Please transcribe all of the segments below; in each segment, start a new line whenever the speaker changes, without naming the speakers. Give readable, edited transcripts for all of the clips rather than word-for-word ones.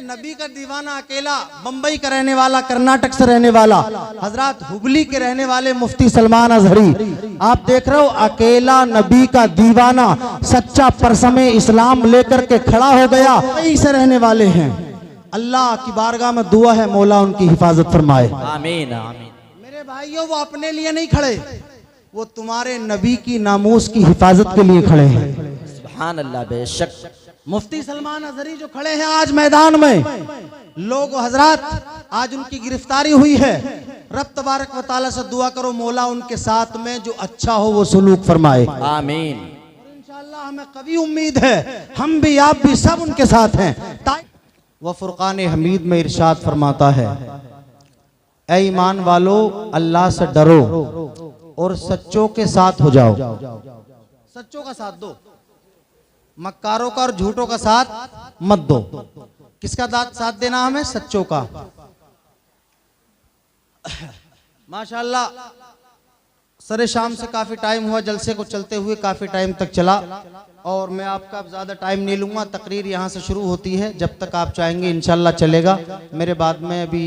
नबी का दीवाना अकेला, बंबई का रहने वाला, कर्नाटक से रहने वाला, हजरत हुबली के रहने वाले मुफ्ती सलमान अजहरी, आप देख रहे हो अकेला नबी का दीवाना सच्चा परसमे इस्लाम लेकर के खड़ा हो गया। कई से रहने वाले हैं। अल्लाह की बारगाह में दुआ है मौला उनकी हिफाजत फरमाए, आमीन आमीन। मेरे भाइयों, वो अपने लिए नहीं खड़े, वो तुम्हारे नबी की नामूस की हिफाजत के लिए खड़े हैं। सुभान अल्लाह। बेशक मुफ्ती सलमान अजहरी जो खड़े हैं आज मैदान में, लोग हजरत आज उनकी गिरफ्तारी हुई है। रब तबारक व तआला से दुआ करो मौला उनके साथ में जो अच्छा हो वो सलूक फरमाए, आमीन। और इंशाअल्लाह हमें कभी उम्मीद है, हम भी आप भी सब उनके साथ हैं। वह फुरकान हमीद में इरशाद फरमाता है, ऐ ईमान वालो अल्लाह से डरो और सच्चों के साथ हो जाओ। सच्चों का साथ दो, मक्कारों का और झूठों का साथ मत दो। किसका साथ देना हमें? सच्चों का। माशाअल्लाह सरे शाम से काफी टाइम हुआ, जलसे को चलते हुए काफी टाइम तक चला और मैं आपका अब ज्यादा टाइम नहीं लूंगा। तकरीर यहाँ से शुरू होती है, जब तक आप चाहेंगे इंशाल्लाह चलेगा। मेरे बाद में अभी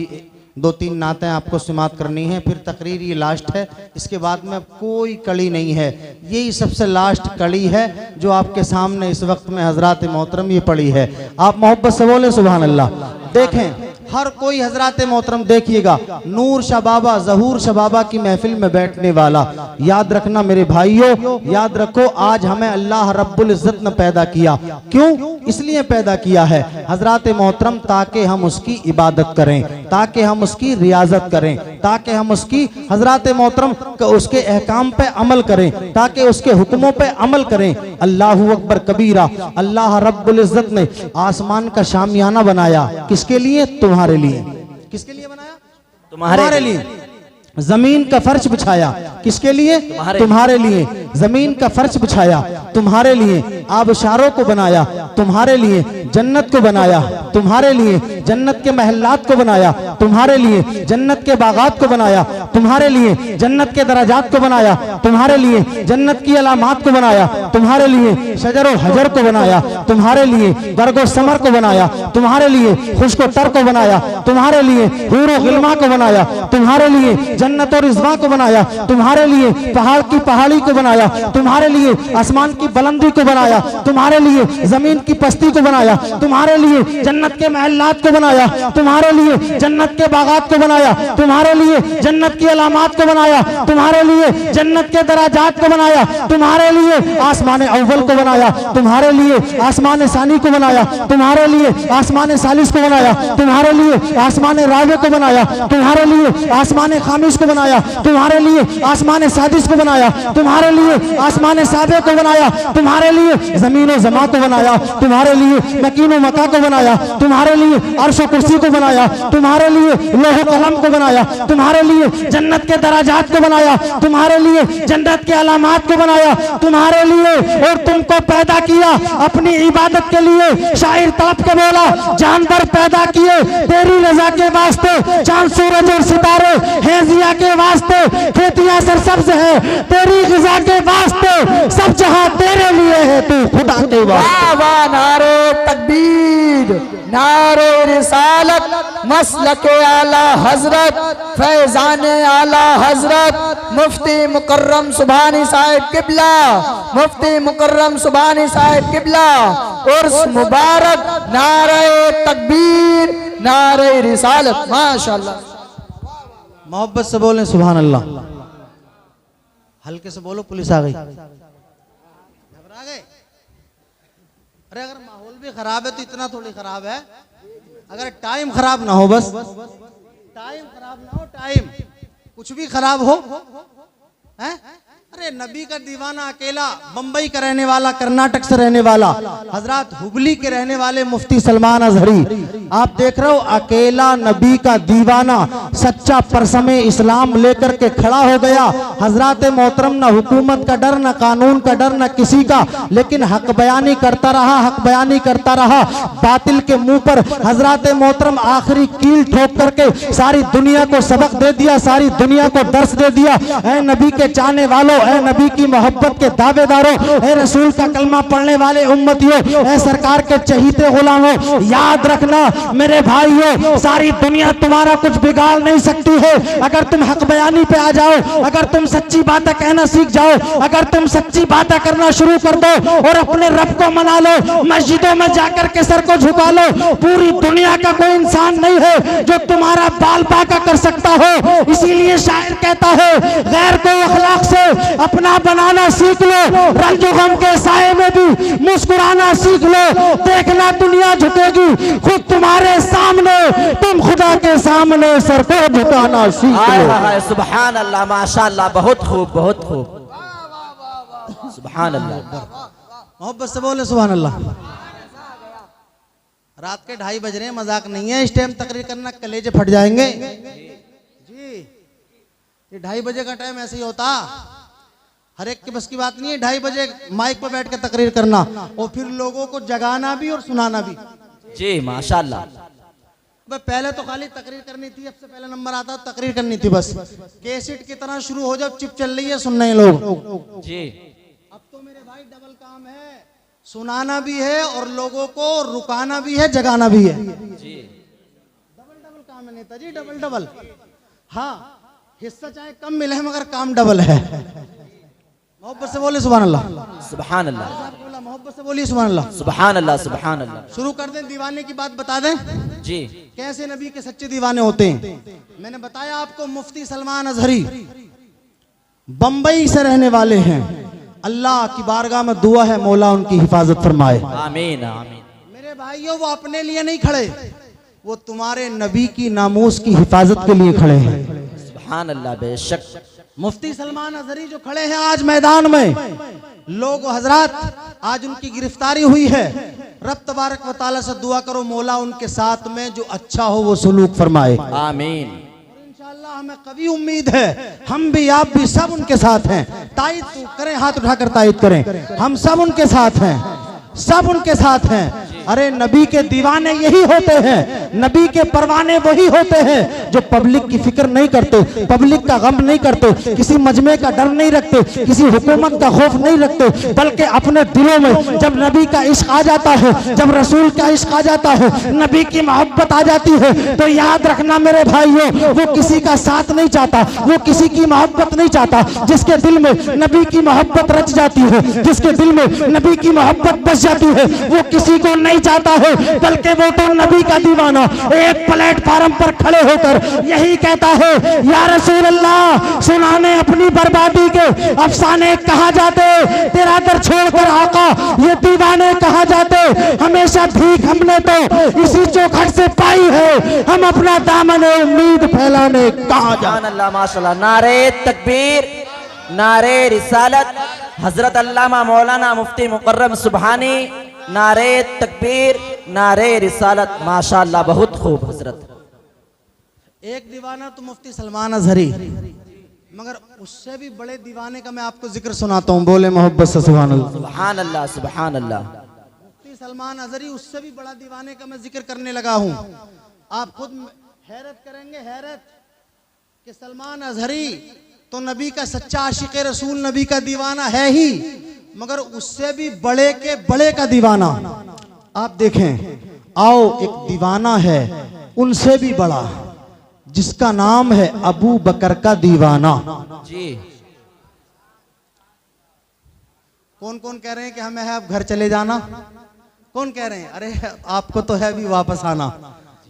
2-3 नातें आपको समात करनी है, फिर तकरीर ये लास्ट है। इसके बाद में कोई कड़ी नहीं है, यही सबसे लास्ट कड़ी है जो आपके सामने इस वक्त में हजरात मोहतरम ये पड़ी है। आप मोहब्बत से बोले सुभान अल्लाह। देखें हर कोई हजरात मोहतरम देखिएगा, नूर शबाबा जहूर शबाबा की महफिल में बैठने वाला। याद रखना मेरे भाइयों, याद रखो आज हमें अल्लाह रब्बुल इज्जत ने पैदा किया। क्यों? इसलिए पैदा किया है हजरात मोहतरम ताकि हम उसकी इबादत करें, ताकि हम उसकी रियाजत करें, ताकि हम उसकी हजरात मोहतरम उसके अहकाम पे अमल करें, ताकि उसके हुक्मों पे अमल करें। अल्लाहु अकबर कबीरा। अल्लाह रब्बुल इज्जत ने आसमान का शामियाना बनाया, किसके लिए? तुम्हारे लिए। किसके लिए बनाया? तुम्हारे लिए। जमीन का फर्श बिछाया, किसके लिए? तुम्हारे लिए। जमीन का फर्श बिछाया तुम्हारे लिए, आबशारों को बनाया तुम्हारे लिए, जन्नत को बनाया तुम्हारे लिए, जन्नत के महल्लात को बनाया तुम्हारे लिए, जन्नत के बागात को बनाया तुम्हारे लिए, जन्नत के दराजात को बनाया तुम्हारे लिए, जन्नत की अलामात को बनाया तुम्हारे लिए, शजर हजर को बनाया तुम्हारे लिए, गर्गो समर को बनाया तुम्हारे लिए, खुश्को तर को बनाया तुम्हारे लिए, हूरो गिल्मा को बनाया तुम्हारे लिए, जन्नत और इज़्मा को बनाया तुम्हारे लिए, पहाड़ की पहाड़ी को बनाया तुम्हारे लिए, आसमान की बुलंदी को बनाया तुम्हारे लिए, जमीन की पस्ती को बनाया तुम्हारे लिए, जन्नत के महल्लात को बनाया तुम्हारे लिए, जन्नत के बागात को बनाया तुम्हारे लिए, जन्नत की अलामात को बनाया तुम्हारे लिए, जन्नत के दराजात को बनाया तुम्हारे लिए, आसमान अव्वल को बनाया तुम्हारे लिए, आसमान सानी को बनाया तुम्हारे लिए, आसमान सालिस को बनाया तुम्हारे लिए, आसमान राबे को बनाया तुम्हारे लिए, आसमान खामिस को बनाया तुम्हारे लिए, आसमान सादिस को बनाया तुम्हारे लिए, आसमान साबे को बनाया तुम्हारे लिए, जमीन और जमा को बनाया तुम्हारे लिए, मकीन और मका को बनाया तुम्हारे लिए, अर्श और कुर्सी को बनाया तुम्हारे लिए, लोह कलम को बनाया तुम्हारे लिए, जन्नत के दराजात को बनाया तुम्हारे लिए, जन्नत के अलामात को बनाया तुम्हारे लिए, और तुमको पैदा किया अपनी इबादत के लिए। शायर तड़प के बोला, जानवर पैदा किए तेरी रजा के वास्ते, चांद सूरज और सितारे हैं जिया के वास्ते, खेतियां सरसब्ज है तेरी ग़िज़ा के वास्ते, सब जहां तेरे लिए है तू खुदा के वास्ते।
नारे तकबीर, नारे रिसालत, मसलके आला हजरत, फैजान आला हजरत, मुफ्ती मुकर्रम सुभानी साहिब किबला, मुफ्ती मुकर्रम सुभानी साहिब किबला, उर्स मुबारक, नारे तकबीर, नारे रिसालत। माशाअल्लाह।
मोहब्बत से बोलें सुभान अल्लाह। हल्के से बोलो, पुलिस आ गई। घबरा गए? अरे अगर माहौल भी खराब है तो इतना थोड़ी खराब है। अगर टाइम खराब ना हो, बस टाइम खराब ना हो, टाइम कुछ भी खराब हो है? अरे नबी का दीवाना अकेला, बंबई का रहने वाला, कर्नाटक से रहने वाला, हजरत हुबली के रहने वाले मुफ्ती सलमान अजहरी, आप देख रहे हो अकेला नबी का दीवाना सच्चा परसमे इस्लाम लेकर के खड़ा हो गया। हजरत मोहतरम न हुकूमत का डर, न कानून का डर, न किसी का, लेकिन हक बयानी करता रहा, हक बयानी करता रहा। बातिल के मुंह पर हजरत मोहतरम आखिरी कील ठोक करके सारी दुनिया को सबक दे दिया, सारी दुनिया को दर्श दे दिया। ऐ नबी के चाहने वालों, ए नबी की मोहब्बत के दावेदारों, ए रसूल का कलमा पढ़ने वाले उम्मतियों, ए सरकार के चहीते गुलामों, याद रखना मेरे भाइयों, सारी दुनिया तुम्हारा कुछ बिगाड़ नहीं सकती है अगर तुम हक बयानी पे आ जाओ, अगर तुम सच्ची बातें कहना सीख जाओ, अगर तुम सच्ची बातें करना शुरू कर दो और अपने रब को मना लो, मस्जिदों में जाकर के सर को झुका लो। पूरी दुनिया का कोई इंसान नहीं है जो तुम्हारा बाल बाका कर सकता हो। इसीलिए शायर कहता है गैर को अखलाक से अपना बनाना सीख लो, रंज गम के साए में भी मुस्कुराना सीख लो। देखना दुनिया झुकेगी खुद तुम्हारे सामने, तुम खुदा के सामने सर को झुकाना सीख लो।
सुभान अल्लाह, माशाअल्लाह, बहुत खूब, बहुत खूब, सुभान अल्लाह।
मोहब्बत से बोले सुभान अल्लाह। रात के 2:30 बज रहे हैं, मजाक नहीं है। इस टाइम तकरीर करना कलेजे फट जाएंगे जी। ये 2:30 बजे का टाइम ऐसे ही होता, हर एक के बस की बात नहीं है 2:30 बजे माइक पर बैठ के तकरीर करना और फिर लोगों को जगाना भी और सुनाना भी
जी, माशाअल्लाह।
पहले तो खाली तकरीर करनी थी, अब से पहले नंबर आता तकरीर करनी थी बस। कैसेट की तरह शुरू हो जाओ, चिप चल रही है, सुन रहे लोग
जी।
अब तो मेरे भाई डबल काम है, सुनाना भी है और लोगों को रुकाना भी है, जगाना भी है जी। डबल काम है नेताजी, डबल डबल। हाँ, हिस्सा चाहे कम मिले मगर काम डबल है। मोहब्बत से बोले सुभान अल्लाह,
सुभान अल्लाह,
मोहब्बत से बोलिए सुभान अल्लाह,
सुभान अल्लाह, सुभान अल्लाह।
शुरू कर दें, दीवाने की बात बता दें
जी।
कैसे नबी के सच्चे दीवाने होते हैं। मैंने बताया आपको मुफ्ती सलमान अजहरी बंबई से रहने वाले हैं। अल्लाह की बारगाह में दुआ है मौला उनकी हिफाजत फरमाए,
आमीन आमीन।
मेरे भाइयों, वो अपने लिए नहीं खड़े, वो तुम्हारे नबी की नामूस की हिफाजत के लिए खड़े हैं।
सुभान अल्लाह, बेशक।
मुफ्ती सलमान अजहरी जो खड़े हैं आज मैदान में, लोग हजरात आज उनकी गिरफ्तारी हुई है। रब तबारक व तआला से दुआ करो मौला उनके साथ में जो अच्छा हो वो सलूक फरमाए,
आमीन।
इंशाअल्लाह हमें कभी उम्मीद है, हम भी आप भी सब उनके साथ हैं। तायद करें, हाथ उठाकर तायद करें, हम सब उनके साथ हैं, सब उनके साथ हैं। अरे नबी के दीवाने यही होते हैं, नबी के परवाने वही होते हैं जो पब्लिक की फिक्र नहीं करते, पब्लिक का गम नहीं करते, किसी मजमे का डर नहीं रखते, किसी हुकूमत का खौफ नहीं रखते, बल्कि अपने दिलों में जब नबी का इश्क आ जाता है, जब रसूल का इश्क आ जाता है, नबी की मोहब्बत आ जाती है, तो याद रखना मेरे भाइयों, वो किसी का साथ नहीं चाहता, वो किसी की मोहब्बत नहीं चाहता। जिसके दिल में नबी की मोहब्बत रच जाती है, जिसके दिल में नबी की मोहब्बत बस जाती है, वो किसी को नहीं चाहता है, बल्कि वो तो नबी का दीवाना एक प्लेटफार्म पर खड़े होकर यही कहता है, या रसूल अल्लाह, सुनाने अपनी बर्बादी के अफसाने कहा जाते, तेरा दर छोड़कर आका ये दीवाने कहा जाते। हमेशा भीख हमने तो इसी चौखट से पाई है, हम अपना दामन उम्मीद फैलाने कहा जाते।
अल्लाह, माशाअल्लाह। नारे तकबीर, नारे रिसालत, हजरत अल्लामा मौलाना मुफ्ती मुकर्रम सुबहानी, नारे तकबीर, नारे रिसालत, माशाअल्लाह, बहुत खूब हजरत।
एक दीवाना तो मुफ्ती सलमान अजहरी, मगर उससे भी बड़े दीवाने का मैं आपको जिक्र सुनाता हूँ। बोले मोहब्बत से सुभान अल्लाह,
सुभान अल्लाह, सुभान अल्लाह।
मुफ्ती सलमान अजहरी, उससे भी बड़ा दीवाने का मैं जिक्र करने लगा हूँ। आप खुद हैरत करेंगे, हैरत कि सलमान अजहरी तो नबी का सच्चा आशिक रसूल, नबी का दीवाना है ही, मगर उससे भी बड़े के बड़े का दीवाना। आप देखें, आओ एक दीवाना है उनसे भी बड़ा, जिसका नाम है अबू बकर का दीवाना
जी।
कौन कौन कह रहे हैं कि हमें है अब घर चले जाना? कौन कह रहे हैं? अरे आपको तो है भी वापस आना।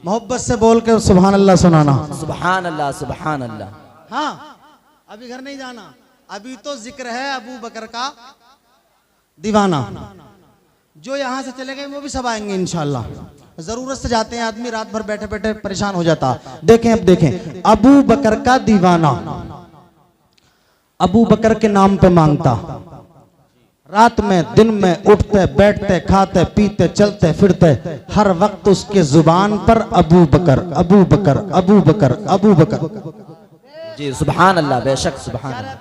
मोहब्बत से बोल के सुभान अल्लाह सुनाना।
सुभान अल्लाह, सुभान अल्लाह।
हाँ, अभी घर नहीं जाना, अभी तो जिक्र है अबू बकर का दीवाना। जो यहाँ से चले गए वो भी सब आएंगे इंशाल्लाह। जरूरत से जाते हैं आदमी, रात भर बैठे बैठे परेशान हो जाता। देखें, अब देखें, अबू बकर का दीवाना अबू बकर के नाम पे मांगता, रात में दिन में उठते बैठते खाते पीते चलते फिरते, हर वक्त उसके जुबान पर अबू बकर अबू बकर अबू बकर अबू बकर।
जी सुभान अल्लाह, बेशक सुभान अल्लाह।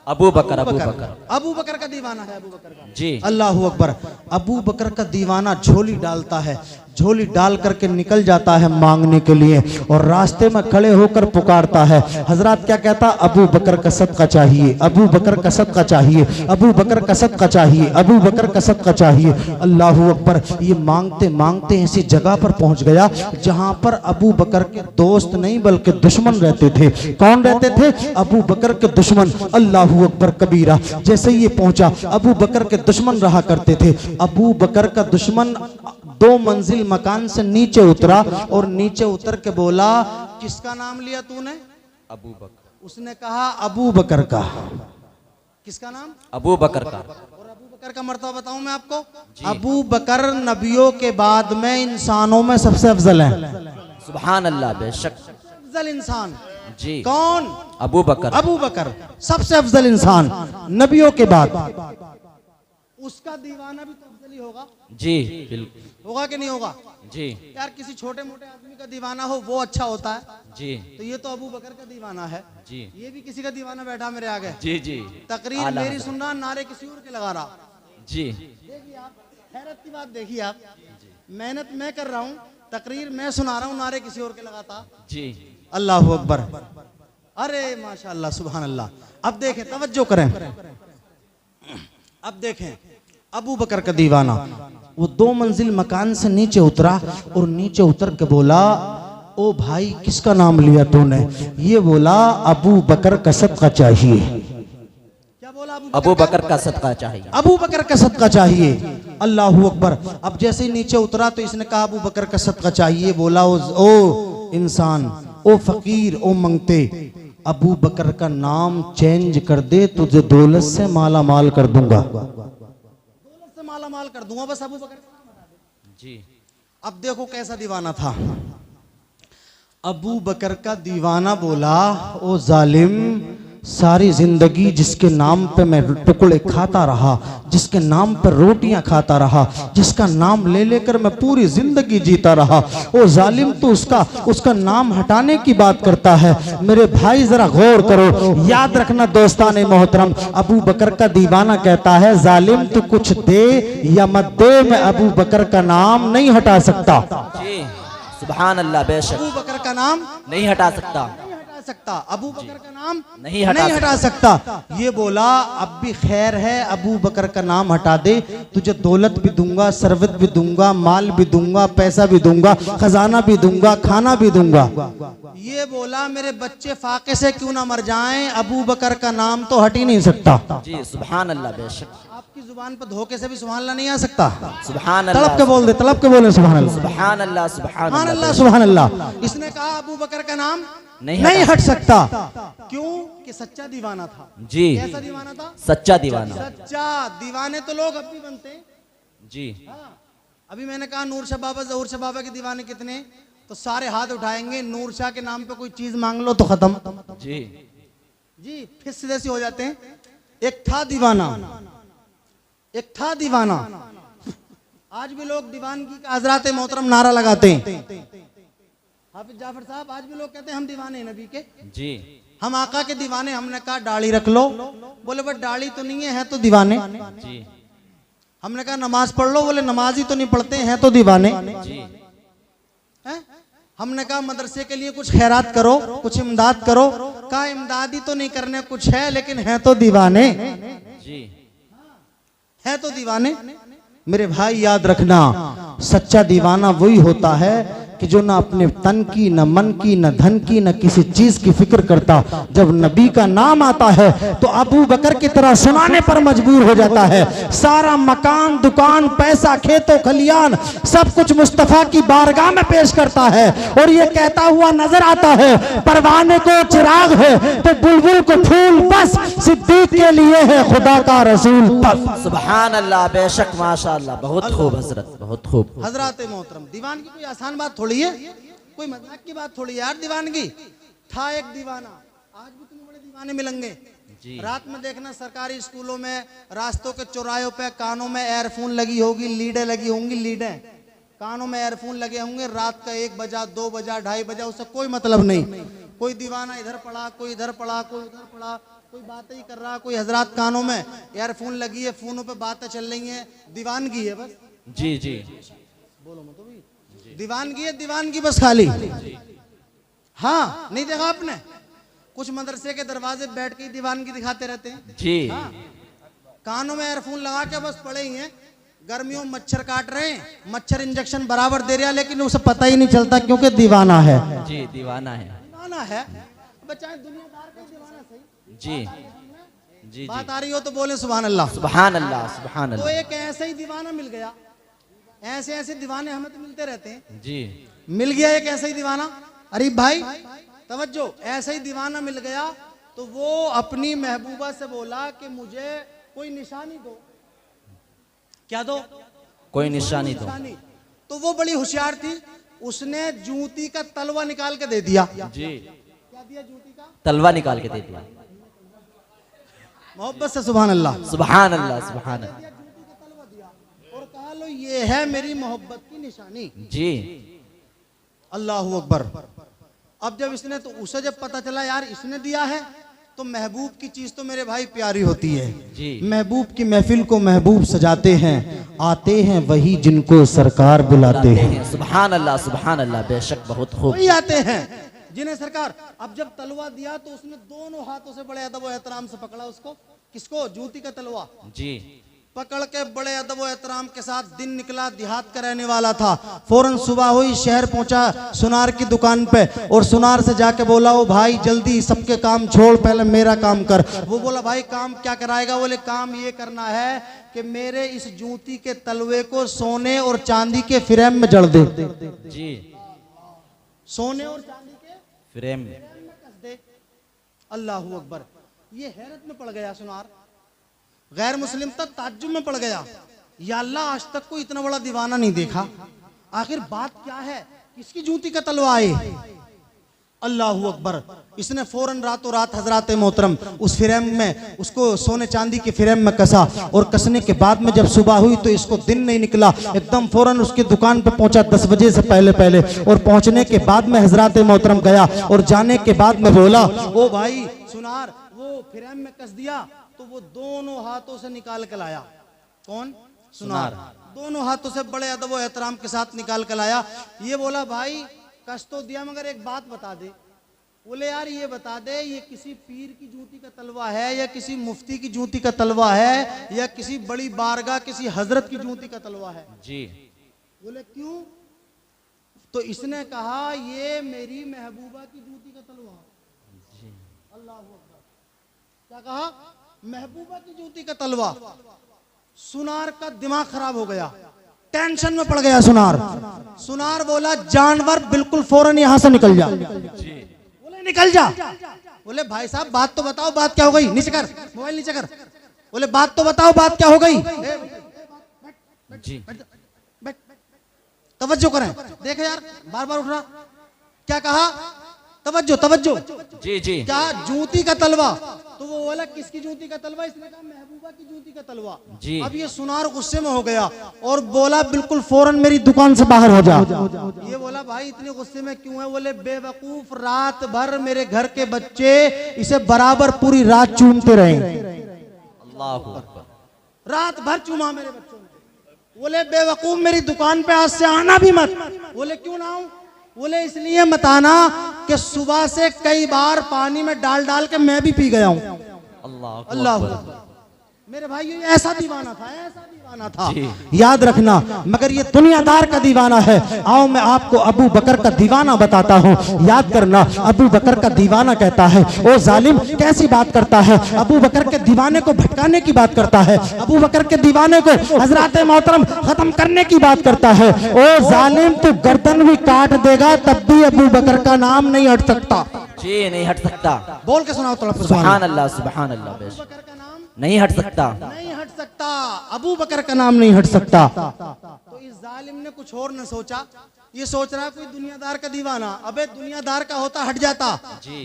अबू बकर अबू बकर
अबू बकर का दीवाना है, अबू बकर का।
जी
अल्लाह अकबर। अबू बकर का दीवाना झोली डालता है, झोली डाल करके निकल जाता है मांगने के लिए, और रास्ते में खड़े होकर पुकारता है। हजरत क्या कहता? अबू बकर का सदका चाहिए, अबू बकर का सदका चाहिए, अबू बकर का सदका चाहिए, अबू बकर का सदका चाहिए। अल्लाह अकबर। ये मांगते मांगते ऐसी जगह पर पहुंच गया जहां पर अबू बकर के दोस्त नहीं बल्कि दुश्मन रहते थे। कौन रहते थे? अबू बकर के दुश्मन। अल्लाह अकबर कबीरा। जैसे ये पहुंचा, अबू बकर के दुश्मन रहा करते थे। अबू बकर का दुश्मन 2 मंजिल मकान से नीचे उतरा और नीचे उतर के बोला, किसका नाम लिया तूने?
अबू बकर।
उसने कहा अबू बकर का। किसका नाम?
अबू बकर का।
और अबू बकर का मर्तबा बताऊं मैं आपको? अबू बकर नबियों के बाद में इंसानों में सबसे अफजल है।
सुभान अल्लाह, बेशक
अफजल इंसान
जी।
कौन?
अबू बकर।
अबू बकर सबसे अफजल इंसान नबियों के बाद। उसका दीवाना भी तो अफजल ही होगा।
जी बिल्कुल।
होगा कि नहीं होगा?
जी
यार किसी छोटे मोटे आदमी का दीवाना हो वो अच्छा होता है।
जी
तो ये तो अबू बकर का दीवाना है।
जी
ये भी किसी का दीवाना बैठा मेरे आगे।
जी जी
तकरीर
आला
मेरी
हज़रत।
सुन रहा, नारे किसी और के लगा रहा।
जी
देखिए आप, हैरत की बात देखिए आप। मेहनत मैं कर रहा हूँ, तकरीर मैं सुना रहा हूँ, नारे किसी और के लगाता।
जी
अल्लाह अकबर। अरे माशाअल्लाह, सुभान अल्लाह। अब देखें, तवज्जो करें, अब देखें अबू बकर का दीवाना। वो 2 मंजिल मकान से नीचे उतरा और नीचे उतर के बोला, ओ भाई किसका नाम लिया तूने? ये बोला अबू बकर का सदका चाहिए। क्या बोला?
अबू बकर का सदका चाहिए।
अबू बकर का सदका चाहिए। अल्लाह अकबर। अब जैसे ही नीचे उतरा तो इसने कहा अबू बकर का सदका चाहिए। बोला, ओ इंसान, ओ फकीर, ओ मंगते, अबू बकर का नाम चेंज कर दे, तुझे दौलत से माला माल कर दूंगा। दौलत से माला माल कर दूंगा, बस अबू बकर का नाम हटा दे।
जी
अब देखो कैसा दीवाना था। अबू बकर का दीवाना बोला, ओ जालिम, सारी जिंदगी जिसके नाम पे मैं टुकड़े खाता रहा, जिसके नाम पर रोटियां खाता रहा, जिसका नाम ले लेकर मैं पूरी जिंदगी जीता रहा, ओ जालिम तू उसका नाम हटाने की बात करता है। मेरे भाई जरा गौर करो, याद रखना दोस्ताने मोहतरम, अबू बकर का दीवाना कहता है, जालिम तू कुछ दे या मत दे, मैं अबू बकर का नाम नहीं हटा सकता।
जी सुभान अल्लाह, बेशक
अबू बकर का नाम
नहीं हटा सकता।
सकता, अबू बकर का नाम
नहीं हटा
सकता। ये बोला, अब भी खैर है, अबू बकर का नाम हटा दे, तुझे दौलत भी दूंगा, सरवत भी दूंगा, माल भी दूंगा, पैसा भी दूंगा, खजाना भी दूंगा, खाना भी दूंगा। ये बोला, मेरे बच्चे फाके से क्यों ना मर जाएं, अबू बकर का नाम तो हट ही नहीं सकता।
जी सुभान अल्लाह, बेशक
आपकी जुबान पर धोखे से भी सुभान अल्लाह नहीं आ सकता।
सुभान
तड़प
अल्लाह,
के बोल दे, तड़प के बोले सुभान अल्लाह,
सुभान अल्लाह, सुभान
सुभान अल्लाह,
अल्लाह,
सुभान अल्लाह। इसने कहा अबू बकर का नाम नहीं हट सकता। क्यों? कि सच्चा दीवाना था।
जी
कैसा दीवाना था?
सच्चा दीवाना।
सच्चा दीवाने तो लोग अब भी बनते हैं।
जी
अभी मैंने कहा नूर शाह बाबा, जहूर शाह बाबा के दीवाने कितने, तो सारे हाथ उठाएंगे। नूर शाह के नाम पे कोई चीज मांग लो तो खत्म।
जी
जी फिर सीधे से हो जाते हैं। एक था दीवाना, एक था दीवाना। आज भी लोग दीवानगी का हजरात मोहतरम नारा लगाते हैं। हाफिज जाफर साहब, आज भी लोग कहते हैं हम दीवाने हैं नबी के,
जी
हम आका के दीवाने। हमने कहा दाढ़ी रख लो, बोले बट दाढ़ी तो नहीं है तो दीवाने।
जी
हमने कहा नमाज पढ़ लो, बोले नमाज ही तो नहीं पढ़ते हैं तो दीवाने।
जी
हैं? हमने कहा मदरसे के लिए कुछ खैरात करो, कुछ इमदाद करो, कहा इमदादी तो नहीं करने कुछ है, लेकिन है तो दीवाने,
जी
है तो दीवाने। मेरे भाई याद रखना, सच्चा दीवाना वही होता है कि जो ना अपने तन की, न मन की, न धन की, न किसी चीज की फिक्र करता। जब नबी का नाम आता है तो अबू बकर की तरह सुनाने पर मजबूर हो जाता है। सारा मकान, दुकान, पैसा, खेतों खलियान सब कुछ मुस्तफा की बारगाह में पेश करता है और ये कहता हुआ नजर आता है, परवाने को चिराग है तो बुलबुल को फूल बस, सिद्दीक के लिए है खुदा का रसूल बस।
सुभान अल्लाह, बेशक माशाअल्लाह, बहुत खूब हजरत, बहुत खूब।
हजरात मोहतरम, दीवान की कोई आसान बात थोड़ी है, कोई मजाक की बात थोड़ी है यार। दीवानगी था एक दीवाना, आज भी तुम्हें बड़े दीवाने मिलेंगे। रात में देखना सरकारी स्कूलों में, रास्तों के चौराहों पे कानों में एयरफोन लगी होगी, लीडें लगी होंगी, लीडें कानों में एयरफोन लगे होंगे। रात का 1 बजा, 2 बजा, 2:30 बजा, उससे कोई मतलब नहीं। कोई दीवाना इधर पड़ा, कोई इधर पड़ा, कोई उधर पड़ा, कोई बातें ही कर रहा, कोई हजरात कानों में ईयरफोन लगी है, फोनों पे बातें चल रही हैं, दीवानगी है बस।
जी जी
बोलो मत भी, दीवानगी है, दीवानगी बस खाली। हाँ, नहीं देखा आपने, कुछ मदरसे के दरवाजे बैठ के दीवानगी दिखाते रहते हैं
जी।
हाँ? कानों में ईयरफोन लगा के बस पड़े ही हैं, गर्मियों में मच्छर काट रहे हैं, मच्छर इंजेक्शन बराबर दे रहा है, लेकिन उसे पता ही नहीं चलता क्योंकि दीवाना है।
जी दीवाना है।
दीवाना है, बच्चा दुनियादार का दीवाना सही।
जी जी
बात आ रही हो तो बोले सुभान अल्लाह।
सुभान अल्लाह सुभान
तो
अल्लाह।
एक ऐसा ही दीवाना मिल गया, ऐसे ऐसे दीवाने हमें तो मिलते रहते हैं।
जी
मिल गया एक ऐसा ही दीवाना, अरे भाई तवज्जो, ऐसा ही दीवाना मिल गया तो वो अपनी महबूबा से बोला कि मुझे कोई निशानी दो। क्या दो?
कोई निशानी दो।
निशानी। तो वो बड़ी होशियार थी, उसने जूती का तलवा निकाल के दे दिया।
जी
क्या दिया? जूती का
तलवा निकाल के दे दिया।
मोहब्बत से सुभान अल्लाह।
सुभान अल्लाह सुभान अल्लाह।
जूती का तलवा दिया और कहा लो ये है मेरी मोहब्बत की निशानी।
जी
अल्लाह अकबर। अब जब इसने, तो उसे जब पता चला यार इसने दिया है, तो महबूब की चीज तो मेरे भाई प्यारी होती है
जी।
महबूब की महफिल को महबूब सजाते हैं, आते हैं वही जिनको सरकार बुलाते हैं।
सुभान अल्लाह बेशक बहुत खूब।
वही आते हैं जिन्हें सरकार। अब जब तलवा दिया तो उसने दोनों हाथों से बड़े अदब और एहतराम से पकड़ा उसको। किसको? जूती का तलवा
जी।
पकड़ के बड़े अदब और एहतराम के साथ, दिन निकला, देहात का रहने वाला था, फौरन सुबह हुई, शहर पहुंचा सुनार की दुकान पे और सुनार से जाके बोला, ओ भाई जल्दी सबके काम छोड़, पहले मेरा काम कर। वो बोला, भाई काम क्या कराएगा? बोले काम ये करना है कि मेरे इस जूती के तलवे को सोने और चांदी के फ्रेम में जड़ दे।
जी
सोने और चांदी के
फ्रेम
में कस दे। अल्लाह अकबर। ये हैरत में पड़ गया सुनार, गैर मुस्लिम तक ताज्जुब में पड़ गया, या अल्लाह आज तक कोई इतना बड़ा दीवाना नहीं देखा, आखिर बात क्या है? किसकी जूती का तलवा आए? अल्लाह अकबर। इसने फौरन रातों रात हजरात मोहतरम उस फ्रेम में, उसको सोने चांदी के फ्रेम में कसा, और कसने के बाद में जब सुबह हुई तो इसको दिन नहीं निकला, एकदम फौरन उसकी दुकान पे पहुंचा 10 बजे से पहले पहले, और पहुंचने के बाद में हजरात मोहतरम गया और जाने के बाद में बोला, ओ भाई सुनार, वो फ्रेम में कस दिया तो वो दोनों हाथों से निकाल के लाया। कौन? सुनार। दोनों हाथों से बड़े अदब और एहतराम के साथ निकाल के लाया। ये बोला, भाई कस तो दिया मगर एक बात बता दे। बोले यार ये बता दे, ये किसी पीर की जूती का तलवा है या किसी मुफ्ती की जूती का तलवा है या किसी बड़ी बारगाह किसी हजरत की जूती का तलवा है? जी। बोले क्यों? तो इसने कहा ये मेरी महबूबा की जूती का तलवा है। अल्लाह अकबर। क्या कहा? महबूबा की जूती का तलवा। सुनार का दिमाग खराब हो गया, टेंशन में पड़ गया सुनार। सुनार बोला, जानवर बिल्कुल फौरन यहां से निकल जा। बोले निकल जा। बोले भाई साहब बात तो बताओ, बात क्या हो गई? नीचे कर, मोबाइल नीचे कर। बोले बात तो बताओ, बात क्या हो गई?
जी
तवज्जो करें, देखे यार बार बार उठ रहा। क्या कहा? तवज्जो तवज्जो।
जी जी।
क्या? जूती का तलवा। तो वो बोला किसकी जूती का तलवा? इसने कहा महबूबा की जूती का तलवा।
जी।
अब ये सुनार गुस्से में हो गया और बोला, बिल्कुल फौरन मेरी दुकान से बाहर हो जा। ये बोला, भाई इतने गुस्से में क्यों है? बोले बेवकूफ, रात भर मेरे घर के बच्चे इसे बराबर पूरी रात चूमते रहे।
अल्लाह अकबर।
रात भर चूमा मेरे बच्चों ने। बोले बेवकूफ, मेरी दुकान पे आज से आना भी मत। बोले क्यों ना आऊं? बोले इसलिए मत आना कि सुबह से कई बार पानी में डाल डाल के मैं भी पी गया हूं। अल्लाह अकबर। मेरे भाई ये ऐसा दीवाना था, ऐसा दीवाना था, याद रखना। मगर ये दुनियादार का दीवाना है। आओ मैं आपको अबू बकर का दीवाना बताता हूँ, याद करना। अबू बकर का दीवाना कहता है, ओ जालिम कैसी बात करता है? अबू बकर के दीवाने को भटकाने की बात करता है, अबू बकर के दीवाने को हजरात मोहतरम खत्म करने की बात करता है। ओ जालिम तू गर्दन भी काट देगा तब भी अबू बकर का नाम नहीं हट सकता।
जी नहीं हट सकता।
बोल के सुनाओ थोड़ा।
सुभान अल्लाह सुभान अल्लाह। बेशक नहीं हट सकता,
नहीं हट सकता। अबू बकर का नाम नहीं हट सकता। तो इस जालिम ने कुछ और न सोचा, ये सोच रहा है कोई दुनियादार का दीवाना। अबे दुनियादार का होता हट जाता,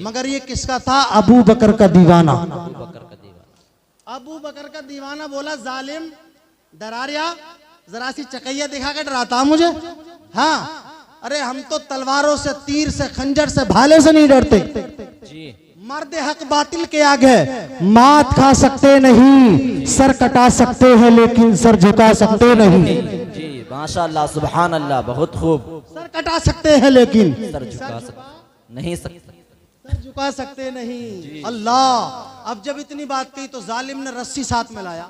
मगर ये किसका था? अबू बकर का दीवाना। अबू बकर का दीवाना। बोला, जालिम डरा रिया, जरा सी चकैया दिखा के डराता मुझे? हाँ, अरे हम तो तलवारों से, तीर से, खंजर से, भाले से नहीं डरते। मर्द हक बातिल के आगे मात खा सकते नहीं, सर कटा सकते हैं लेकिन सर झुका सकते नहीं।
जी माशाअल्लाह, सुभान अल्लाह, बहुत खूब।
सर कटा सकते हैं लेकिन
सर झुका नहीं सकते,
सर झुका सकते नहीं। अल्लाह, अब जब इतनी बात कही तो जालिम ने रस्सी साथ में लाया।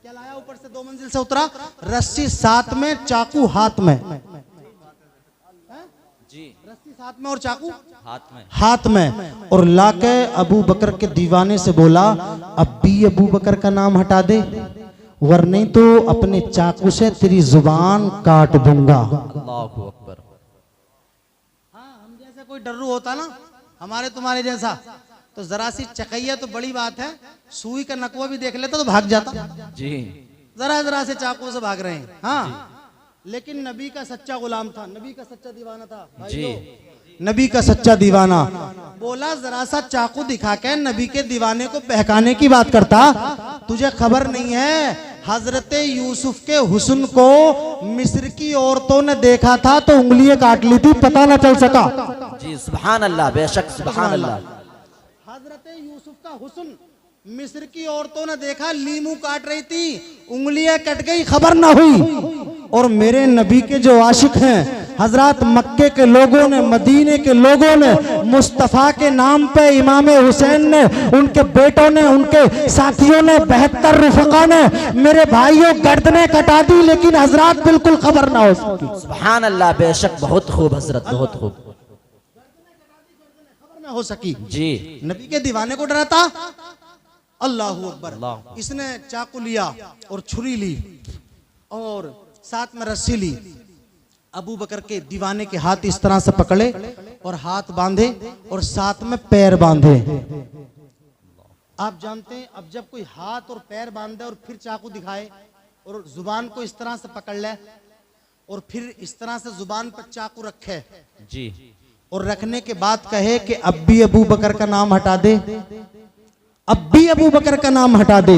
क्या लाया? ऊपर से 2 मंजिल से उतरा, रस्सी साथ में, चाकू हाथ में।
जी,
रस्सी साथ में और चाकू
हाथ में,
और लाके अबू बकर के दीवाने से बोला, अब भी अबू बकर का नाम हटा दे, वरने तो अपने चाकू से तेरी जुबान काट दूंगा।
अल्लाहु अकबर।
हाँ, हम जैसे कोई डर्रू होता ना, हमारे तुम्हारे जैसा, तो जरा सी चकैया तो बड़ी बात है, सुई का नकवा भी देख लेता तो भाग जाता।
जी,
जरा से चाकू से भाग रहे हैं। हाँ, लेकिन नबी का सच्चा गुलाम था, नबी का सच्चा दीवाना था।
जी,
नबी का सच्चा दीवाना बोला, जरा सा चाकू दिखा के नबी के दीवाने को बहकाने की बात करता। तुझे खबर नहीं है, हजरत यूसुफ के हुस्न को मिस्र की औरतों ने देखा था तो उंगलियां काट ली थी, पता ना चल सका।
जी, सुभान अल्लाह, बेशक सुभान अल्लाह।
हजरत यूसुफ का हुस्न मिस्र की औरतों ने देखा, लीमू काट रही थी, उंगलियां कट गई, खबर ना हुई। और मेरे नबी के जो आशिक हैं, हजरत मक्के के लोगों ने, मदीने के लोगों ने, मुस्तफ़ा के नाम पे इमाम हुसैन ने, उनके बेटों ने, उनके साथियों ने, 72 रुफका ने, मेरे भाइयों गर्दनें कटा दी, लेकिन हजरत बिल्कुल खबर ना हो सकी।
सुभान अल्लाह, बेशक बहुत खूब हजरत, बहुत खूब।
खबर ना हो सकी।
जी,
नबी के दीवाने को डराता। अल्लाहू अकबर। इसने चाकू लिया और छुरी ली और साथ में रस्सी ली। अबू बकर के दीवाने के हाथ इस तरह से पकड़े और हाथ बांधे और साथ में पैर बांधे। आप जानते हैं, अब जब कोई हाथ और पैर बांधे और फिर चाकू दिखाए और जुबान को इस तरह से पकड़ ले और फिर इस तरह से जुबान पर चाकू रखे
जी,
और रखने के बाद कहे कि अब भी अबू बकर का नाम हटा दे, अब भी अबू बकर का नाम हटा दे।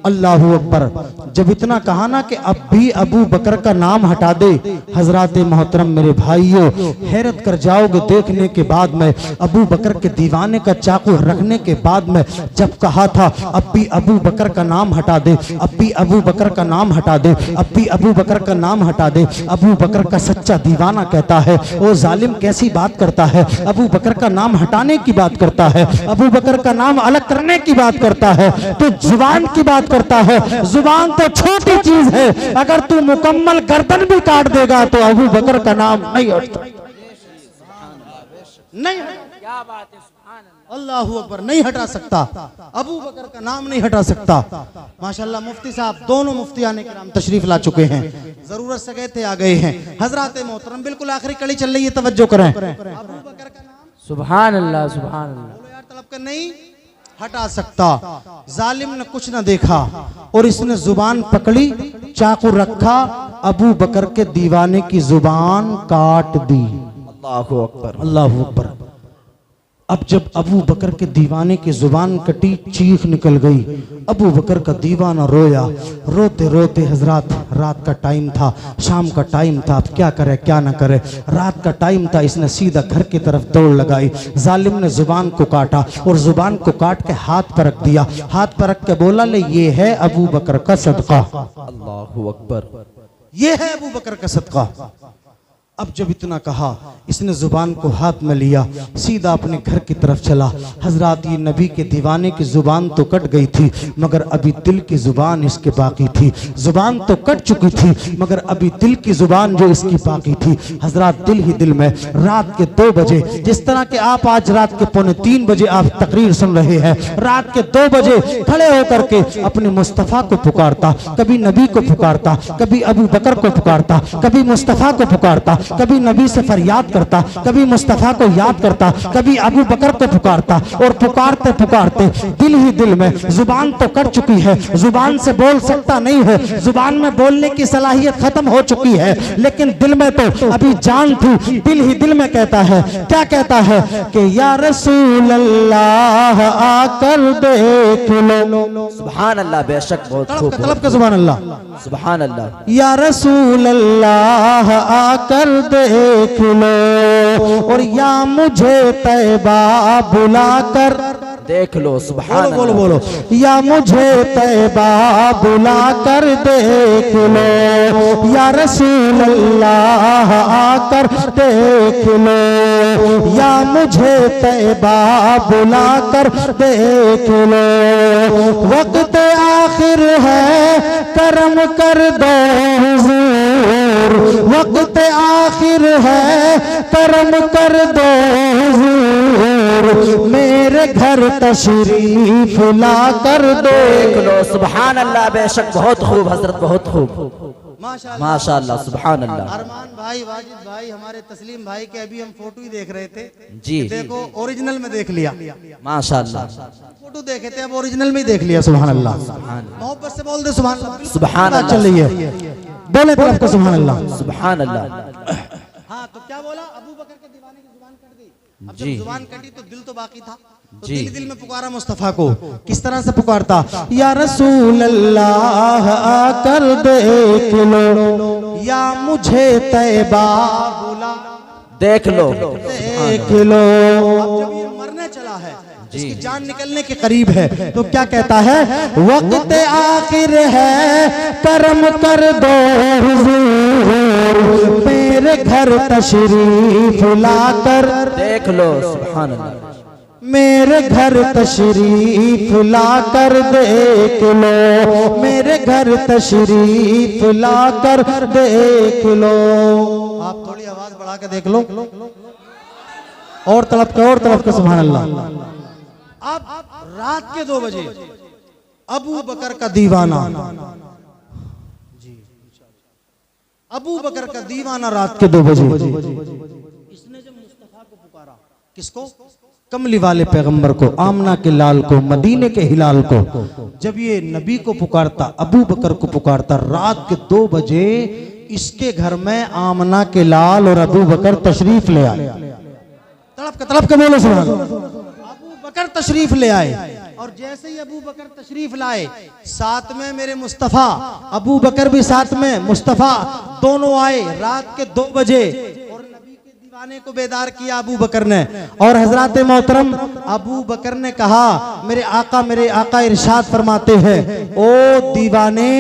अल्लाहू अकबर। जब इतना कहा ना कि अब भी अबू बकर का नाम हटा दे, हजरत मोहतरम मेरे भाइयों, हैरत कर जाओगे देखने के बाद में। अबू बकर के दीवाने का चाकू रखने के बाद में जब कहा था अब भी अबू बकर का नाम हटा दे, अब भी अबू बकर का नाम हटा दे, अब भी अबू बकर का नाम हटा दे, अबू बकर का सच्चा दीवाना कहता है, ओ जालिम कैसी बात करता है, अबू बकर का नाम हटाने की बात करता है, अबू बकर का नाम अलग करने की बात करता है, तो जुबान की बात करता है। जुबान तो छोटी चीज है, अगर तू मुकम्मल गर्दन भी काट देगा तो अबू बकर का नाम नहीं हटता। नहीं, क्या बात है, अल्लाहू अकबर। नहीं हटा सकता, अबू बकर का नाम नहीं हटा सकता। माशाल्लाह, मुफ्ती साहब, दोनों मुफ्ती आने के नाम तशरीफ ला चुके हैं, जरूरत से गए थे, आ गए हैं। हजरत मोहतरम, बिल्कुल आखिरी कड़ी चल रही है, तवज्जो करें। अबू बकर का नाम
सुभान अल्लाह, सुभान अल्लाह।
बोलो यार, तलब कर नहीं हटा सकता। जालिम ने कुछ न देखा और इसने जुबान पकड़ी, चाकू रखा, अबू बकर के दीवाने की जुबान काट दी।
अल्लाहु अकबर,
अल्लाहु अकबर। अब जब अबू बकर के दीवाने की जुबान कटी, चीख निकल गई। अबू बकर का दीवाना रोया, रोते रोते। हजरत रात का टाइम था, शाम का टाइम था, अब क्या करे क्या ना करे। रात का टाइम था, इसने सीधा घर की तरफ दौड़ लगाई। जालिम ने जुबान को काटा और जुबान को काट के हाथ पर रख दिया। हाथ पर रख के बोला, ले ये है अबू बकर का सदका।
अल्लाहु अकबर,
ये है अबू बकर का सदका। अब जब इतना कहा, इसने जुबान को हाथ में लिया, सीधा अपने घर की तरफ चला। हजरत, ये नबी के दीवाने की जुबान तो कट गई थी, मगर अभी दिल की जुबान इसके बाकी थी। जुबान तो कट चुकी थी, मगर अभी दिल की जुबान जो इसकी बाकी थी। हजरत, दिल ही दिल में रात के 2 बजे, जिस तरह के आप आज रात के 2:45 बजे आप तकरीर सुन रहे हैं, रात के 2 बजे खड़े होकर के अपने मुस्तफ़ा को पुकारता, कभी नबी को पुकारता, कभी अबू बकर को पुकारता, कभी मुस्तफ़ा को पुकारता, कभी नबी से फरियाद करता, कभी मुस्तफ़ा को याद करता, कभी अबू बकर को पुकारता। और पुकारते पुकारते दिल ही दिल में, जुबान तो कट चुकी है, जुबान से बोल सकता नहीं है, जुबान में बोलने की सलाहियत खत्म हो चुकी है, लेकिन दिल में तो अभी जान थी। दिल ही दिल में कहता है, क्या कहता है कि या रसूल अल्लाह आकर देख लो।
सुभान अल्लाह, बेशक बहुत खूब।
तलब का सुभान अल्लाह,
सुभान अल्लाह।
या रसूल अल्लाह आकर देख लो। और या मुझे तैबा बुलाकर,
देख लो सुभान
बोलो बोलो बोलो, या मुझे तैबा बुलाकर देख लो, या रसूल अल्लाह आकर देख लो, या मुझे तैबा बुलाकर देख लो, वक्त आखिर है करम कर दो हुजूर, वक्त आखिर है करम कर दो हुजूर, मेरे घर तशरीफ ला कर दो।
देख लो सुभान अल्लाह, बेशक बहुत खूब हजरत, बहुत खूब माशाअल्लाह सुभान अल्लाह।
अरमान भाई, वाजिद भाई, हमारे तस्लीम भाई के अभी हम फोटो ही देख रहे थे
जी,
देखो ओरिजिनल में देख लिया,
माशाअल्लाह।
फोटो देखे थे अब ओरिजिनल में ही देख लिया। सुभान अल्लाह, मोहब्बत से बोल दे सुभान अल्लाह।
सुभान अल्लाह
चल रही है, बोले तरफ का सुभान अल्लाह,
सुभान अल्लाह।
हाँ तो क्या बोला, अबू बकर के दीवाने की जुबान कट गई। अब
जी।
जब जुबान कटी तो दिल तो बाकी था, तो
जी।
दिल दिल में पुकारा मुस्तफा को। किस तरह से पुकारता, या रसूल अल्लाह आकर देख लो, या मुझे तैबा बुला
देख लो
देख लो। अब जब ये मरने चला है, इसकी जान निकलने के करीब है, तो क्या कहता है, वक्त आखिर है करम कर दो हुजूर, मेरे घर तशरीफ लाकर
देख लो सुभान अल्लाह,
मेरे घर तशरीफ लाकर देख लो, मेरे घर तशरीफ लाकर देख लो। आप थोड़ी आवाज बढ़ा के देख लो, और तड़प के, और तड़प के सुभान अल्लाह। अब रात के 2 बजे अबू बकर का दीवाना, अबू बकर का दीवाना रात के 2 बजे, इसने जब मुस्तफा को पुकारा, किसको, कमली वाले पैगंबर को, आमना के लाल को, मदीने के हिलाल को, जब ये नबी को पुकारता, अबू बकर को पुकारता, रात के 2 बजे इसके घर में आमना के लाल और अबू बकर तशरीफ ले आए। तड़प के बोलो सुभान अल्लाह। अबू बकर तशरीफ ले आए, और जैसे ही अबू बकर तशरीफ लाए, साथ में मेरे मुस्तफा, अबू बकर भी साथ में, मुस्तफा, दोनों आए रात के 2 बजे, और नबी के दीवाने को बेदार किया अबू बकर ने। और हजरत मोहतरम अबू बकर ने कहा, मेरे आका इरशाद फरमाते हैं, ओ दीवाने,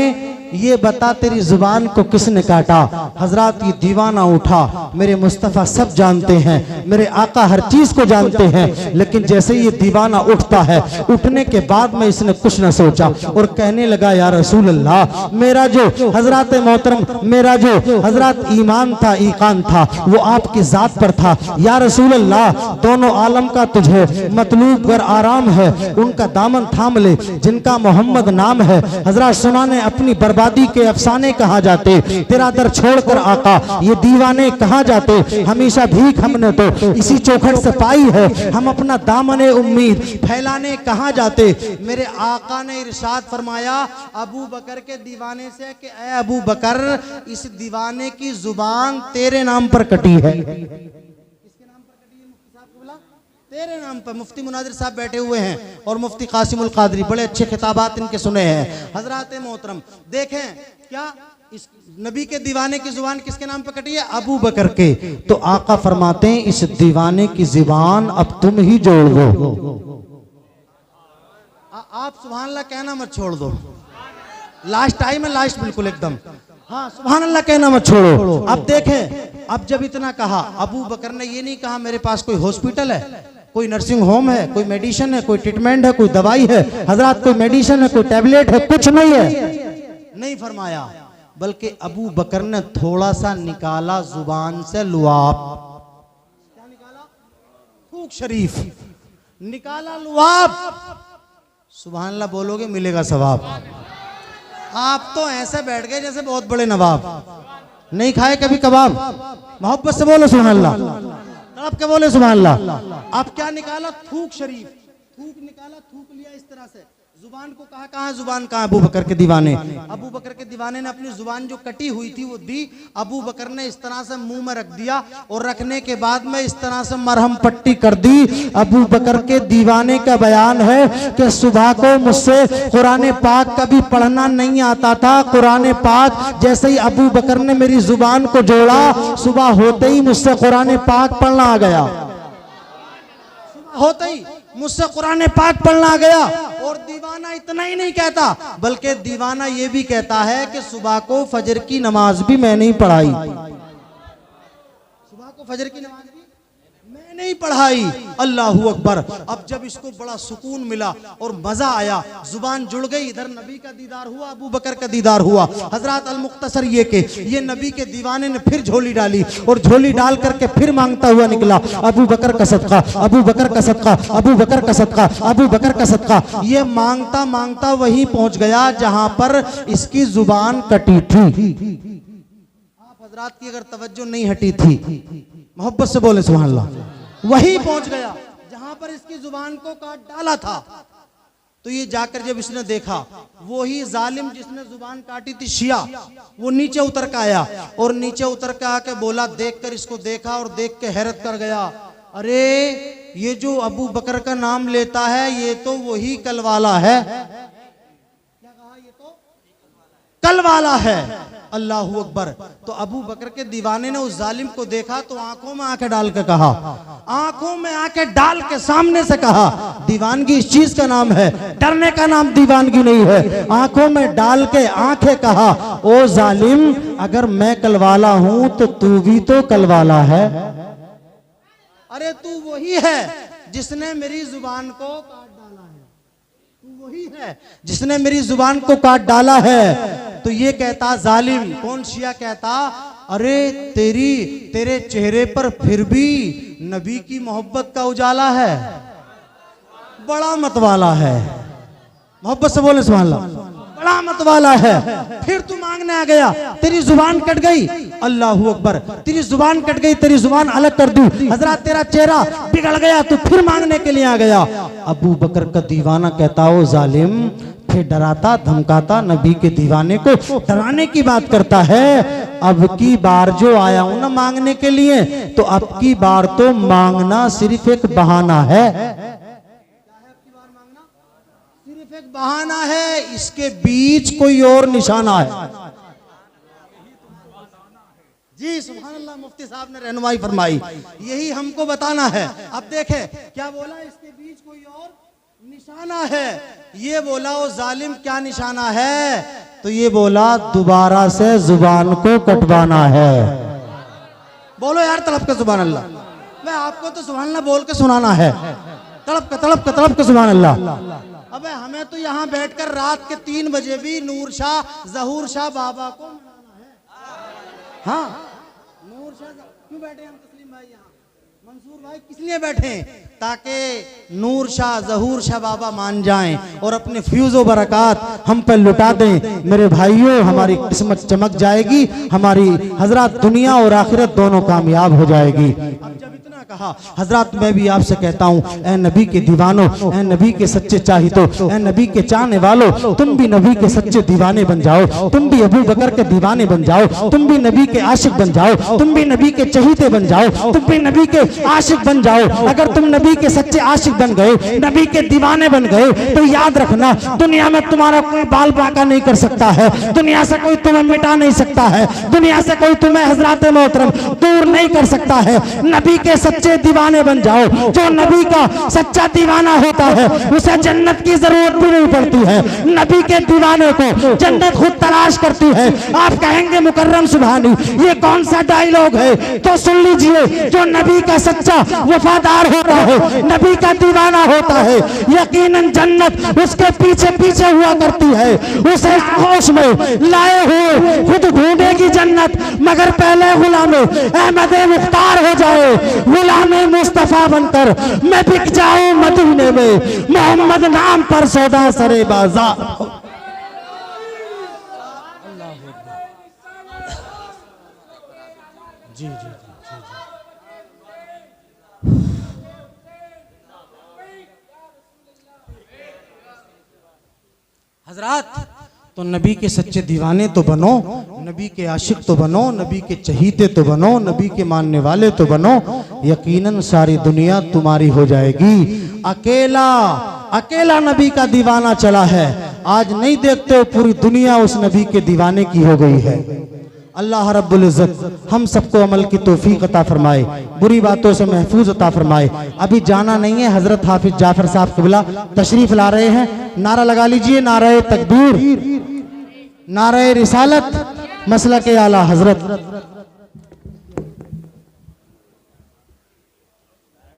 ये बता तेरी जुबान को किसने काटा। हजरत ये दीवाना उठा, मेरे मुस्तफ़ा सब जानते हैं, मेरे आका हर चीज को जानते हैं, लेकिन जैसे ये दीवाना उठता है, उठने के बाद में इसने कुछ न सोचा और कहने लगा, या रसूल अल्लाह, मेरा जो हजरत मोहतरम, मेरा जो हजरत ईमान था, ईकान था, वो आपकी जात पर था। या रसूल अल्लाह, दोनों आलम का तुझे मतलूब गर आराम है, उनका दामन थाम ले जिनका मोहम्मद नाम है। हजरत सुनाने अपनी बर्बादी के अफसाने कहाँ जाते, तेरा दर छोड़कर आका ये दीवाने कहाँ जाते। हमेशा भीख हमने तो इसी चौखट से पाई है, हम अपना दामने उम्मीद फैलाने कहाँ जाते। मेरे आका ने इरशाद फरमाया अबू बकर के दीवाने से कि ऐ अबू बकर, इस दीवाने की जुबान तेरे नाम पर कटी है। तेरे नाम पर। मुफ्ती मुनादिर साहब बैठे हुए हैं और मुफ्ती कासिमुल कादरी, बड़े अच्छे खिताबात इनके सुने हैं। हजरत मोहतरम देखें, क्या इस नबी के दीवाने की जुबान किसके नाम पर कटी है? अबू बकर के। तो आका फरमाते हैं, इस दीवाने की जुबान अब तुम ही जोड़ दो। आप सुभान अल्लाह कहना मत छोड़ दो, लास्ट टाइम है, लास्ट बिल्कुल एकदम। हाँ, सुभान अल्लाह कहना मत छोड़ो। अब देखें, अब जब इतना कहा, अबू बकर ने ये नहीं कहा मेरे पास कोई हॉस्पिटल है, कोई नर्सिंग होम है, कोई मेडिसिन है, कोई ट्रीटमेंट है, कोई दवाई है। हजरत कोई मेडिसिन है, कोई टैबलेट है, कुछ नहीं है, नहीं फरमाया। बल्कि अबू बकर ने थोड़ा सा निकाला जुबान से लुआब। क्या निकाला? थूक शरीफ निकाला, लुआब। सुभान अल्लाह बोलोगे मिलेगा सवाब। आप तो ऐसे बैठ गए जैसे बहुत बड़े नवाब। नहीं खाए कभी कबाब? मोहब्बत से बोलो सुभान अल्लाह, तड़प के बोले सुभान अल्लाह। आप क्या निकाला? थूक शरीफ। थूक निकाला, थूक लिया इस तरह से, जुबान को कहा कहाँ जुबान कहाँ? अबू बकर के दीवाने। अबू बकर के दीवाने ने अपनी जुबान जो कटी हुई थी वो दी। अबू बकर ने इस तरह से मुंह में रख दिया और रखने के बाद में इस तरह से मरहम पट्टी कर दी। अबू बकर के दीवाने का बयान है कि सुबह को मुझसे कुरान पाक कभी पढ़ना नहीं आता था। कुरान पाक जैसे ही अबू बकर ने मेरी जुबान को जोड़ा, सुबह होते ही मुझसे कुरान पाक पढ़ना आ गया। होते ही मुझसे कुरान पाक पढ़ना आ गया। और दीवाना इतना ही नहीं कहता, बल्कि दीवाना ये भी कहता है कि सुबह को फजर की नमाज भी मैं नहीं पढ़ाई। सुबह को फजर की नमाज भी मैं नहीं पढ़ाई। अल्लाहू अकबर। अब जब इसको बड़ा सुकून मिला और मजा आया, जुबान जुड़ गई। इधर नबी का दीदार हुआ, अबू बकर का दीदार हुआ। हजरत अल मुख्तसर ये नबी के दीवाने ने फिर झोली डाली और झोली डाल करके फिर मांगता हुआ निकला, अबू बकर का सदका, अबू बकर का सदका, अबू बकर का सदका, अबू बकर का सदका। ये मांगता मांगता वहीं पहुंच गया जहां पर इसकी जुबान कटी थी। आप हजरात की अगर तवज्जो नहीं हटी थी, मोहब्बत से बोले सुभान अल्लाह, वही पहुंच गया जहां पर इसकी जुबान को काट डाला था। तो ये जाकर जब इसने देखा, वो ही जालिम जिसने जुबान काटी थी शिया, वो नीचे उतर के आया और नीचे उतर के आके बोला, देखकर इसको देखा और देख के हैरत कर गया, अरे ये जो अबू बकर का नाम लेता है ये तो वही कल वाला है। क्या कहा? ये तो कल वाला है। अल्लाहू अकबर। तो अबू बकर के दीवाने ने उस जालिम को देखा तो आंखों में आंखें डाल के कहा, आंखों में आंखें डाल के सामने से कहा, दीवानगी इस चीज का नाम है, डरने का नाम दीवानगी नहीं है। आंखों में डाल के आंखें कहा, ओ जालिम, अगर मैं कलवाला हूं तो तू भी तो कलवाला है। अरे तू वही है जिसने मेरी जुबान को काट डाला है, तू वही है जिसने मेरी जुबान को काट डाला है। तो ये कहता जालिम, कौन? शिया कहता, अरे तेरे चेहरे पर फिर भी नबी की मोहब्बत का उजाला है, बड़ा मतवाला है। मोहब्बत से बोले सुभान अल्लाह, बड़ा मतवाला है। फिर तू मांगने आ गया, तेरी जुबान कट गई। अल्लाहू अकबर। तेरी जुबान कट गई, तेरी जुबान अलग कर दी। हजरत तेरा चेहरा बिगड़ गया, तू फिर मांगने के लिए आ गया। अबू बकर का दीवाना कहता, ओ जालिम, फिर डराता धमकाता नबी के दीवाने को डराने की बात करता है। अब की बार जो आया हूं ना मांगने के लिए, तो अब की बार तो मांगना सिर्फ एक बहाना है। सिर्फ एक बहाना है, इसके बीच कोई और निशाना है। जी सुभान अल्लाह। मुफ्ती साहब ने रहनुमाई फरमाई, यही हमको बताना है। अब देखे क्या बोला, इसके बीच कोई और निशाना है। ये बोला, ओ जालिम, क्या निशाना है? तो ये बोला, दोबारा से जुबान को कटवाना है। बोलो यार तड़प के सुभान अल्लाह। मैं आपको तो सुभान अल्लाह बोल के सुनाना है, तड़प के सुभान अल्लाह। अबे हमें तो यहाँ बैठकर रात के 3 बजे भी नूर शाह जहूर शाह बाबा को मनाना है। हाँ, नूर शाह क्यों बैठे हम तस्लीम भाई यहाँ, मंसूर भाई किस लिए बैठे? ताकि नूर शाह जहूर शाह बाबा मान जाएं और अपने फ्यूज़ो बरकत हम पर लुटा दें। मेरे भाइयों, हमारी किस्मत चमक जाएगी, हमारी हजरत दुनिया और आखिरत दोनों कामयाब हो जाएगी। अब जब इतना कहा, हजरत मैं भी आपसे कहता हूँ, ए नबी के दीवानों, ए नबी के सच्चे चाहितो, ए नबी के चाहने वालों, तुम भी नबी के सच्चे दीवाने बन जाओ, तुम भी अबू बकर के दीवाने बन जाओ, तुम भी नबी के आशिक बन जाओ, तुम भी नबी के चहीते बन जाओ, तुम भी नबी के आशिक बन जाओ। अगर तुम नबी के सच्चे आशिक बन गए, नबी के दीवाने बन गए, तो याद रखना, दुनिया में तुम्हारा कोई बाल बाका नहीं कर सकता है, दुनिया से कोई तुम्हें मिटा नहीं सकता है, दुनिया से कोई तुम्हें हजरत मोहतरम दूर नहीं कर सकता है। नबी के सच्चे दीवाने बन जाओ। जो नबी का सच्चा दीवाना होता है उसे जन्नत की जरूरत भी नहीं पड़ती है, नबी के दीवाने को जन्नत खुद तलाश करती है। आप कहेंगे मुकर्रम सुभानी, ये कौन सा डायलॉग है? तो सुन लीजिए, जो नबी का सच्चा वफादार होता है, नबी का दीवाना होता है, यकीनन जन्नत उसके पीछे पीछे हुआ करती है, उसे होश में लाए हुए खुद ढूंढेगी जन्नत, मगर पहले गुलाम अहमद मुख्तार हो जाए, गुलाम मुस्तफा बनकर मैं बिक जाऊं मदीने में, मोहम्मद नाम पर सौदा सरे बाजार। जी जी जी हजरात, तो नबी के सच्चे दीवाने तो बनो, नबी के आशिक तो बनो, नबी के चहीते तो बनो, नबी के मानने वाले तो बनो, यकीनन सारी दुनिया तुम्हारी हो जाएगी। अकेला अकेला नबी का दीवाना चला है, आज नहीं देखते हो पूरी दुनिया उस नबी के दीवाने की हो गई है। अल्लाह रब्बुल इज्जत हम सबको अमल की तौफीक अता फरमाए, बुरी बातों से महफूज अता फरमाए। अभी जाना नहीं है, हजरत हाफिज जाफर साहब क़िबला तशरीफ ला रहे हैं। नारा लगा लीजिए, नारे तकबीर, नारे रिसालत, मसलक आला हजरत।